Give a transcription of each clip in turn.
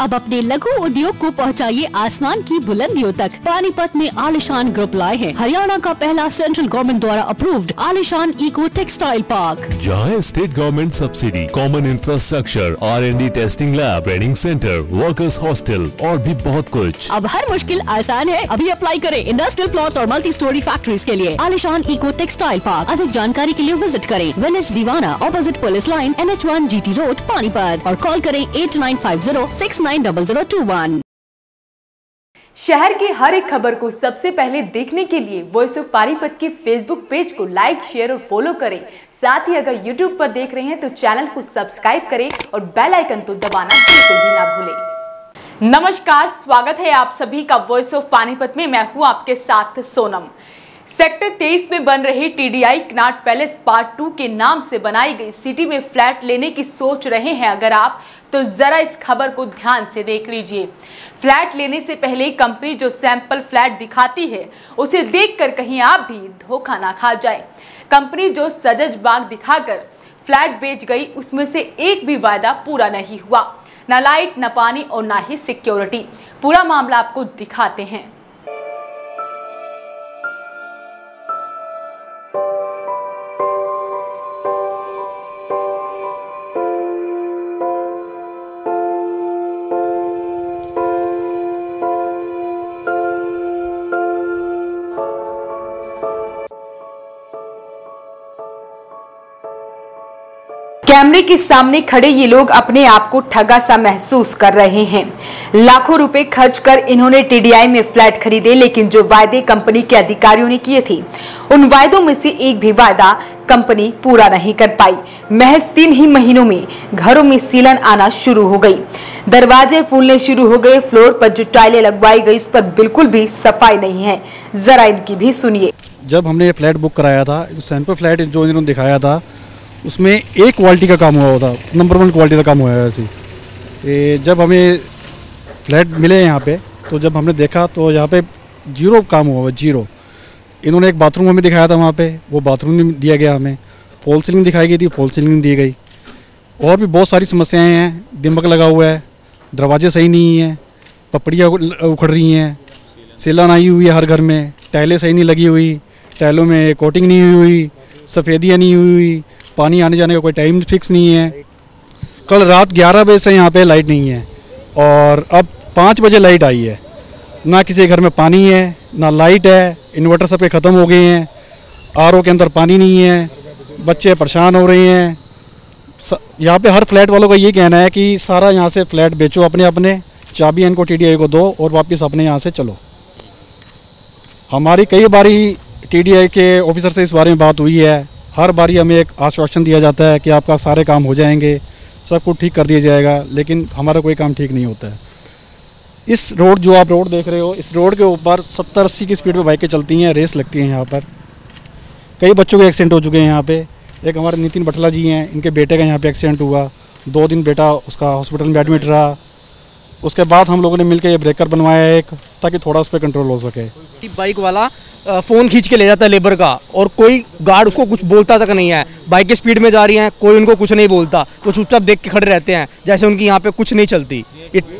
अब अपने लघु उद्योग को पहुंचाइए आसमान की बुलंदियों तक। पानीपत में आलिशान ग्रुप लाए हैं हरियाणा का पहला सेंट्रल गवर्नमेंट द्वारा अप्रूव्ड आलिशान इको टेक्सटाइल पार्क, जहाँ state government subsidy, common infrastructure, R&D testing lab, training centre, workers hostel और भी बहुत कुछ। अब हर मुश्किल आसान है। अभी अप्लाई करें इंडस्ट्रियल प्लॉट्स और मल्टी स्टोरी फैक्ट्रीज के लिए। आलिशान इको टेक्सटाइल पार्क। अधिक जानकारी के लिए विजिट करें विलेज दीवाना, opposite police line, NH1 GT road, Panipat, और कॉल करें 8950690021। शहर की हर एक खबर को सबसे पहले देखने के लिए वॉइस ऑफ पानीपत के फेसबुक पेज को लाइक, शेयर और फॉलो करें। साथ ही अगर यूट्यूब पर देख रहे हैं तो चैनल को सब्सक्राइब करें और बेल आइकन तो दबाना बिल्कुल भी ना भूलें। नमस्कार, स्वागत है आप सभी का वॉइस ऑफ पानीपत में। मैं हूं आपके साथ सोनम। सेक्टर 23 में बन रही TDI कनॉट पैलेस पार्ट 2 के नाम से बनाई गई सिटी में फ्लैट लेने की सोच रहे हैं अगर आप, तो जरा इस खबर को ध्यान से देख लीजिए। फ्लैट लेने से पहले कंपनी जो सैंपल फ्लैट दिखाती है उसे देखकर कहीं आप भी धोखा ना खा जाए। कंपनी जो सजज बाग दिखाकर फ्लैट बेच गई उसमें से एक भी वायदा पूरा नहीं हुआ, ना लाइट, ना पानी और ना ही सिक्योरिटी। पूरा मामला आपको दिखाते हैं। कैमरे के सामने खड़े ये लोग अपने आप को ठगा सा महसूस कर रहे हैं। लाखों रुपए खर्च कर इन्होंने TDI में फ्लैट खरीदे, लेकिन जो वायदे कंपनी के अधिकारियों ने किए थे उन वायदों में से एक भी वायदा कंपनी पूरा नहीं कर पाई। महज 3 ही महीनों में घरों में सीलन आना शुरू हो गई, दरवाजे फूलने शुरू हो गए, फ्लोर पर जो टाइलें लगवाई गई उस पर बिल्कुल भी सफाई नहीं है। जरा इनकी भी सुनिए। जब हमने ये फ्लैट बुक कराया था, सैंपल फ्लैट जो इन्होंने दिखाया था उसमें एक क्वालिटी का काम हुआ था, नंबर 1 क्वालिटी का काम हुआ है ऐसे। जब हमें फ्लैट मिले यहाँ पे, तो जब हमने देखा तो यहाँ पे 0 काम हुआ, 0। इन्होंने एक बाथरूम हमें दिखाया था वहाँ पे, वो बाथरूम नहीं दिया गया हमें। फॉल सीलिंग दिखाई गई थी, फॉल सीलिंग दी गई। और भी बहुत सारी समस्याएं हैं, दिमक लगा हुआ है, दरवाजे सही नहीं हैं, पपड़ियाँ उखड़ रही हैं, सीलन आई हुई है हर घर में, टाइलें सही नहीं लगी हुई, टाइलों में कोटिंग नहीं हुई, सफ़ेदियाँ नहीं हुई, पानी आने जाने का कोई टाइम फिक्स नहीं है। कल रात 11 बजे से यहाँ पे लाइट नहीं है और अब 5 बजे लाइट आई है। ना किसी घर में पानी है, ना लाइट है, इन्वर्टर सबके ख़त्म हो गए हैं, RO के अंदर पानी नहीं है, बच्चे परेशान हो रहे हैं। यहाँ पे हर फ्लैट वालों का ये कहना है कि सारा यहाँ से फ्लैट बेचो अपने अपने, चाबी इनको TDI को दो और वापस अपने यहाँ से चलो। हमारी कई बारी TDI के ऑफिसर से इस बारे में बात हुई है। हर बारी हमें एक आश्वासन दिया जाता है कि आपका सारे काम हो जाएंगे, सब कुछ ठीक कर दिया जाएगा, लेकिन हमारा कोई काम ठीक नहीं होता है। इस रोड जो आप रोड देख रहे हो, इस रोड के ऊपर 70-80 की स्पीड पे बाइकें चलती हैं, रेस लगती हैं। यहाँ पर कई बच्चों के एक्सीडेंट हो चुके हैं। यहाँ पे एक हमारे नितिन भटला जी हैं, इनके बेटे का यहाँ पे एक्सीडेंट हुआ, 2 दिन बेटा उसका हॉस्पिटल में एडमिट रहा। उसके बाद हम लोगों ने मिलकर ये ब्रेकर बनवाया एक, ताकि थोड़ा उस पर कंट्रोल हो सके। बाइक वाला फ़ोन खींच के ले जाता है लेबर का, और कोई गार्ड उसको कुछ बोलता तक नहीं है। बाइक की स्पीड में जा रही हैं, कोई उनको कुछ नहीं बोलता, वो चुपचाप देख के खड़े रहते हैं जैसे उनकी यहाँ पे कुछ नहीं चलती।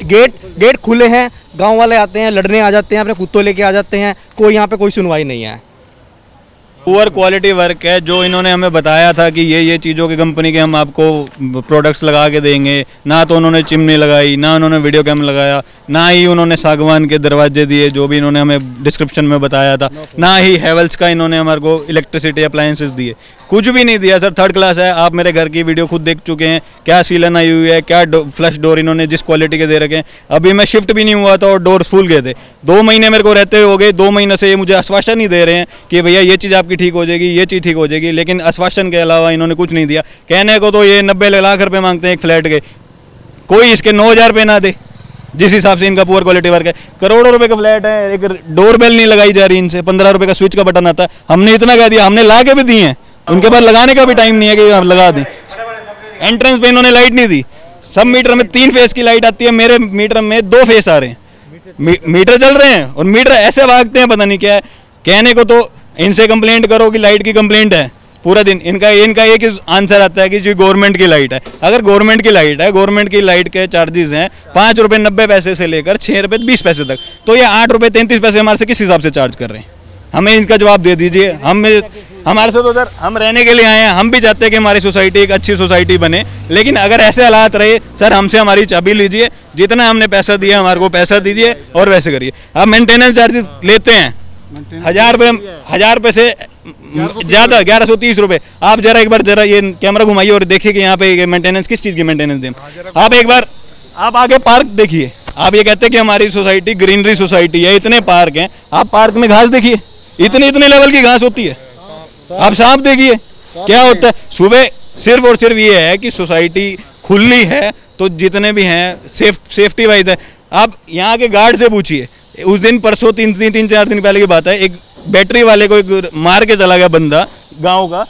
गेट खुले हैं, गांव वाले आते हैं, लड़ने आ जाते हैं, अपने कुत्तों लेके आ जाते हैं, कोई यहाँ पे कोई सुनवाई नहीं है। पुअर क्वालिटी वर्क है। जो इन्होंने हमें बताया था कि ये चीज़ों की कंपनी के हम आपको प्रोडक्ट्स लगा के देंगे, ना तो उन्होंने चिमनी लगाई, ना उन्होंने वीडियो कैम लगाया, ना ही उन्होंने सागवान के दरवाजे दिए जो भी इन्होंने हमें डिस्क्रिप्शन में बताया था, ना ही हेवल्स का इन्होंने हमारे को इलेक्ट्रिसिटी अप्लायंसेस दिए, कुछ भी नहीं दिया सर। 3rd क्लास है। आप मेरे घर की वीडियो खुद देख चुके हैं, क्या सीलन आई हुई है, क्या फ्लश डोर इन्होंने जिस क्वालिटी के दे रखे हैं। अभी मैं शिफ्ट भी नहीं हुआ था और डोर फूल गए थे। 2 महीने मेरे को रहते हो गए, 2 महीने से ये मुझे आश्वासन नहीं दे रहे हैं कि भैया ये चीज़ आपकी ठीक हो जाएगी, ये चीज़ ठीक हो जाएगी, लेकिन आश्वासन के अलावा इन्होंने कुछ नहीं दिया। कहने को तो ये 90 लाख रुपये मांगते हैं एक फ्लैट के, कोई इसके 9,000 रुपये ना दे। जिस हिसाब से इनका पुअर क्वालिटी वर्क है, करोड़ों रुपए का फ्लैट है, एक डोर बेल नहीं लगाई जा रही इनसे, 15 रुपये का स्विच का बटन आता है। हमने इतना कह दिया, हमने ला के भी दिए हैं, उनके पास लगाने का भी टाइम नहीं है कि हम लगा दें। एंट्रेंस पे इन्होंने लाइट नहीं दी। सब मीटर में 3 फेस की लाइट आती है, मेरे मीटर में 2 फेस आ रहे हैं। मीटर चल रहे हैं और मीटर ऐसे भागते हैं, पता नहीं क्या है। कहने को तो इनसे कंप्लेंट करो कि लाइट की कंप्लेंट है, पूरा दिन इनका एक आंसर आता है कि जी गवर्नमेंट की लाइट है। अगर गवर्नमेंट की लाइट है, गवर्नमेंट की लाइट के चार्जेस हैं 5 रुपये 90 पैसे से लेकर 6 रुपये 20 पैसे तक, तो ये 8 रुपये 33 पैसे हमारे से किस हिसाब से चार्ज कर रहे हैं? हमें इसका जवाब दे दीजिए। हमारे से तो सर हम रहने के लिए आए हैं, हम भी चाहते हैं कि हमारी सोसाइटी एक अच्छी सोसाइटी बने, लेकिन अगर ऐसे हालात रहे सर, हमसे हमारी चाबी लीजिए, जितना हमने पैसा दिया हमारे को पैसा दीजिए और वैसे करिए। आप मेंटेनेंस चार्जेस लेते हैं 1000 रुपये से ज़्यादा 1130 रुपये। आप जरा एक बार जरा ये कैमरा घुमाइए और देखिए कि यहाँ पे मेंटेनेंस किस चीज़ की मेंटेनेंस दें। आप एक बार आप आगे पार्क देखिए, आप ये कहते हैं कि हमारी सोसाइटी ग्रीनरी सोसाइटी है, इतने पार्क हैं, आप पार्क में घास देखिए, इतने लेवल की घास होती है। आप सांप देखिए क्या होता है। सुबह सिर्फ और सिर्फ ये है कि सोसाइटी खुली है तो जितने भी हैं सेफ्टी वाइज है। आप यहाँ के गार्ड से पूछिए, उस दिन परसों 3-4 दिन पहले की बात है, एक बैटरी वाले को एक मार के चला गया बंदा गांव का,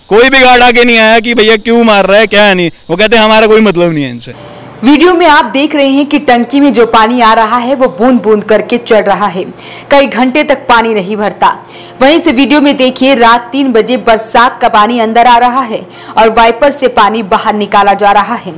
कोई भी गार्ड आके नहीं आया कि भैया क्यों मार रहा है क्या है, नहीं, वो कहते हैं हमारा कोई मतलब नहीं है इनसे। वीडियो में आप देख रहे हैं कि टंकी में जो पानी आ रहा है वो बूंद बूंद करके चढ़ रहा है, कई घंटे तक पानी नहीं भरता। वहीं से वीडियो में देखिए रात 3 बजे बरसात का पानी अंदर आ रहा है और वाइपर से पानी बाहर निकाला जा रहा है।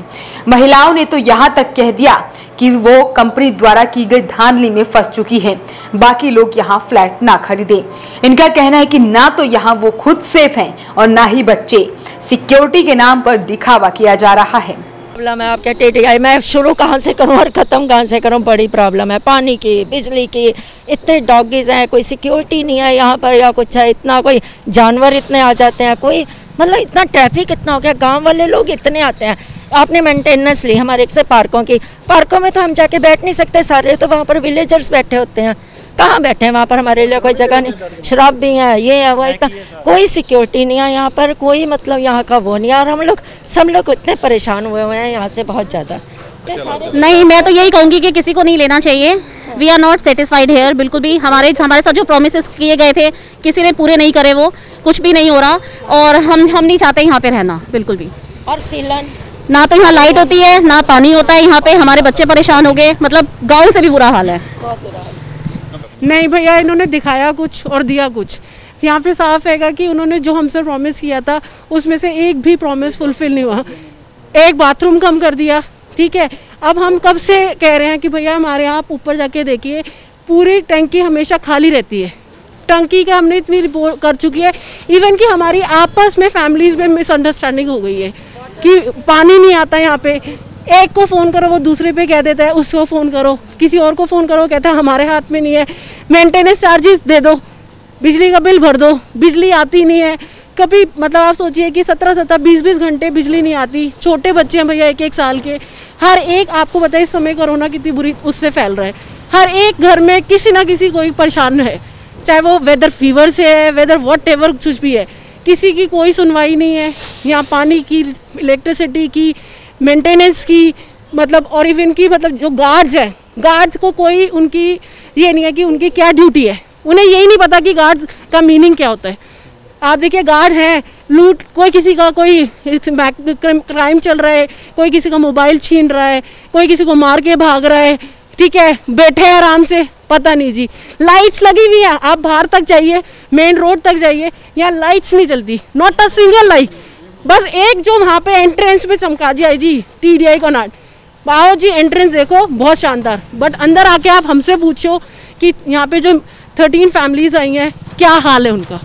महिलाओं ने तो यहाँ तक कह दिया कि वो कंपनी द्वारा की गई धांधली में फंस चुकी है, बाकी लोग यहाँ फ्लैट ना खरीदे। इनका कहना है कि ना तो यहाँ वो खुद सेफ हैं और ना ही बच्चे। सिक्योरिटी के नाम पर दिखावा किया जा रहा है। प्रॉब्लम है आपके टीटीआई, मैं शुरू कहाँ से करूँ और ख़त्म कहाँ से करूँ, बड़ी प्रॉब्लम है। पानी की, बिजली की, इतने डॉगीज हैं, कोई सिक्योरिटी नहीं है यहाँ पर या कुछ है, इतना कोई जानवर इतने आ जाते हैं, कोई मतलब इतना ट्रैफिक इतना हो गया, गांव वाले लोग इतने आते हैं। आपने मेंटेनेंस ली हमारे से पार्कों की, पार्कों में तो हम जाके बैठ नहीं सकते सारे, तो वहाँ पर विलेजर्स बैठे होते हैं, कहाँ बैठे हैं वहाँ पर, हमारे लिए कोई जगह नहीं, शराब भी है, ये है वो, इतना कोई सिक्योरिटी नहीं है यहाँ पर, कोई मतलब यहाँ का वो नहीं है। और हम लोग सब लोग इतने परेशान हुए हैं यहाँ से बहुत ज़्यादा। नहीं, मैं तो यही कहूँगी कि किसी को नहीं लेना चाहिए। We are not satisfied here, बिल्कुल भी। हमारे साथ जो प्रोमिस किए गए थे किसी ने पूरे नहीं करे, वो कुछ भी नहीं हो रहा और हम नहीं चाहते यहाँ पे रहना बिल्कुल भी। और सीलन ना तो यहाँ लाइट होती है ना पानी होता है यहाँ पे, हमारे बच्चे परेशान हो गए, मतलब गाँव से भी बुरा हाल है। नहीं भैया, इन्होंने दिखाया कुछ और दिया कुछ। यहाँ पे साफ हैगा कि उन्होंने जो हमसे प्रॉमिस किया था उसमें से एक भी प्रॉमिस फुलफिल नहीं हुआ। एक बाथरूम कम कर दिया, ठीक है। अब हम कब से कह रहे हैं कि भैया हमारे यहाँ आप ऊपर जाके देखिए, पूरी टंकी हमेशा खाली रहती है। टंकी का हमने इतनी रिपोर्ट कर चुकी है, इवन कि हमारी आपस में फैमिलीज में मिसअंडरस्टैंडिंग हो गई है कि पानी नहीं आता यहाँ पे। एक को फ़ोन करो वो दूसरे पे कह देता है उसको फ़ोन करो, किसी और को फ़ोन करो कहता है हमारे हाथ में नहीं है। मेंटेनेंस चार्जेस दे दो, बिजली का बिल भर दो, बिजली आती नहीं है कभी। मतलब आप सोचिए कि 17-17, 20-20 घंटे बिजली नहीं आती। छोटे बच्चे हैं भैया 1-1 साल के, हर एक, आपको पता है इस समय कोरोना कितनी बुरी उससे फैल रहा है, हर एक घर में किसी ना किसी कोई परेशान है, चाहे वो वेदर फीवर से है, वेदर वॉट एवर कुछ भी है, किसी की कोई सुनवाई नहीं है। यहाँ पानी की, इलेक्ट्रिसिटी की, मेंटेनेंस की, मतलब और इवन की, मतलब जो गार्ड्स हैं, गार्ड्स को कोई उनकी ये नहीं है कि उनकी क्या ड्यूटी है, उन्हें यही नहीं पता कि गार्ड्स का मीनिंग क्या होता है। आप देखिए गार्ड हैं, लूट, कोई किसी का कोई क्राइम चल रहा है, कोई किसी का मोबाइल छीन रहा है, कोई किसी को मार के भाग रहा है, ठीक है, बैठे हैं आराम से, पता नहीं जी। लाइट्स लगी हुई हैं, आप बाहर तक जाइए, मेन रोड तक जाइए, यहाँ लाइट्स नहीं चलती, नॉट अ सिंगल लाइट। बस एक जो वहाँ पे एंट्रेंस पे चमका जी आई जी टीडीआई का नाट, आओ जी एंट्रेंस देखो बहुत शानदार, बट अंदर आके आप हमसे पूछो कि यहाँ पे जो 13 फैमिलीज आई हैं क्या हाल है उनका।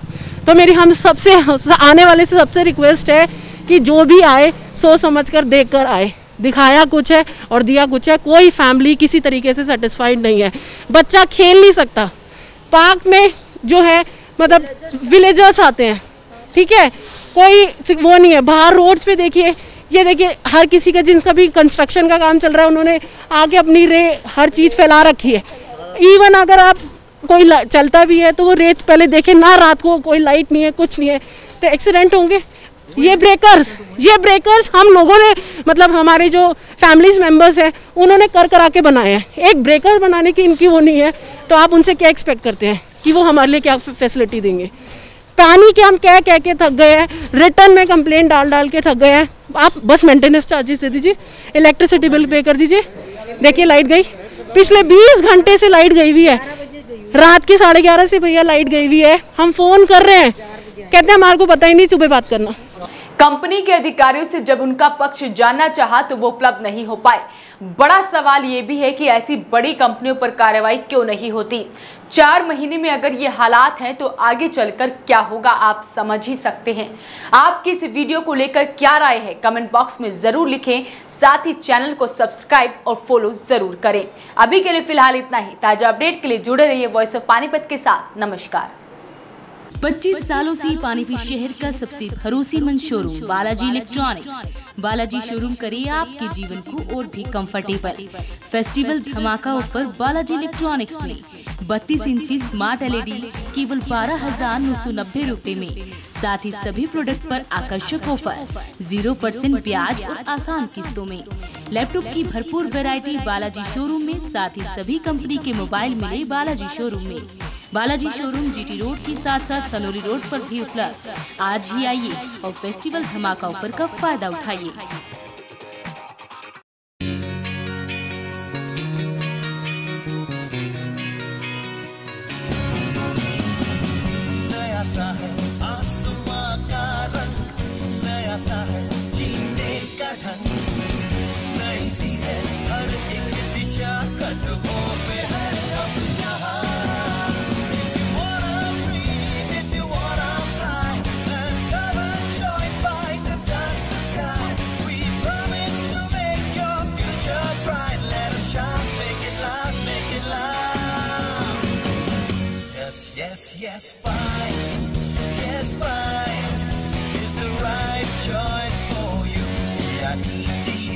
तो मेरी हम सबसे आने वाले से सबसे रिक्वेस्ट है कि जो भी आए सोच समझ कर देख कर आए। दिखाया कुछ है और दिया कुछ है, कोई फैमिली किसी तरीके से सेटिस्फाइड नहीं है। बच्चा खेल नहीं सकता पार्क में, जो है मतलब विलेजर्स आते हैं, ठीक है, कोई वो नहीं है। बाहर रोड्स पे देखिए, ये देखिए हर किसी का, जिनका भी कंस्ट्रक्शन का काम चल रहा है, उन्होंने आके अपनी हर चीज़ फैला रखी है। इवन अगर आप कोई चलता भी है तो वो रेत पहले देखे ना, रात को कोई लाइट नहीं है, कुछ नहीं है, तो एक्सीडेंट होंगे। ये ब्रेकर्स हम लोगों ने, मतलब हमारे जो फैमिलीज मेंबर्स हैं उन्होंने कर के बनाए हैं। एक ब्रेकर बनाने की इनकी वो नहीं है, तो आप उनसे क्या एक्सपेक्ट करते हैं कि वो हमारे लिए क्या फैसिलिटी देंगे। पानी के हम कह के थक गए हैं, रिटर्न में कंप्लेंट डाल के थक गए हैं। आप बस मेंटेनेंस चार्जेस दे दीजिए, इलेक्ट्रिसिटी बिल पे कर दीजिए। देखिए लाइट गई, पिछले 20 घंटे से लाइट गई हुई है, रात के 11:30 से भैया लाइट गई हुई है। हम फ़ोन कर रहे हैं, कहते हैं हमारे को पता ही नहीं, सुबह बात करना। कंपनी के अधिकारियों से जब उनका पक्ष जानना चाहा तो वो उपलब्ध नहीं हो पाए। बड़ा सवाल ये भी है कि ऐसी बड़ी कंपनियों पर कार्रवाई क्यों नहीं होती। 4 महीने में अगर ये हालात हैं तो आगे चलकर क्या होगा आप समझ ही सकते हैं। आपकी इस वीडियो को लेकर क्या राय है कमेंट बॉक्स में जरूर लिखें। साथ ही चैनल को सब्सक्राइब और फॉलो जरूर करें। अभी के लिए फिलहाल इतना ही। ताजा अपडेट के लिए जुड़े रहिए वॉइस ऑफ पानीपत के साथ। नमस्कार। 25 सालों से पानीपत शहर का सबसे भरोसेमंद showroom Balaji electronics. Balaji showroom करे आपके जीवन को और भी कंफर्टेबल। फेस्टिवल धमाका ऑफर बालाजी इलेक्ट्रॉनिक्स में 32 इंची स्मार्ट LED केवल 12,990 रुपए में। साथ ही सभी प्रोडक्ट पर आकर्षक ऑफर, 0% ब्याज और आसान किस्तों में। लैपटॉप की भरपूर वैरायटी बालाजी शोरूम में। साथ ही सभी कंपनी के मोबाइल मिले बालाजी शोरूम में। बालाजी शोरूम GT रोड के साथ साथ सनोली रोड पर भी उपलब्ध। आज ही आइए और फेस्टिवल धमाका ऑफर का फायदा उठाइए। नया सा है आसमां का रंग, नया सा है जीने का ढंग, नई सी है हर एक दिशा, कदमों पे है अब जहां। Yes, Byte. Yes, Byte is the right choice for you. Yeah, ET.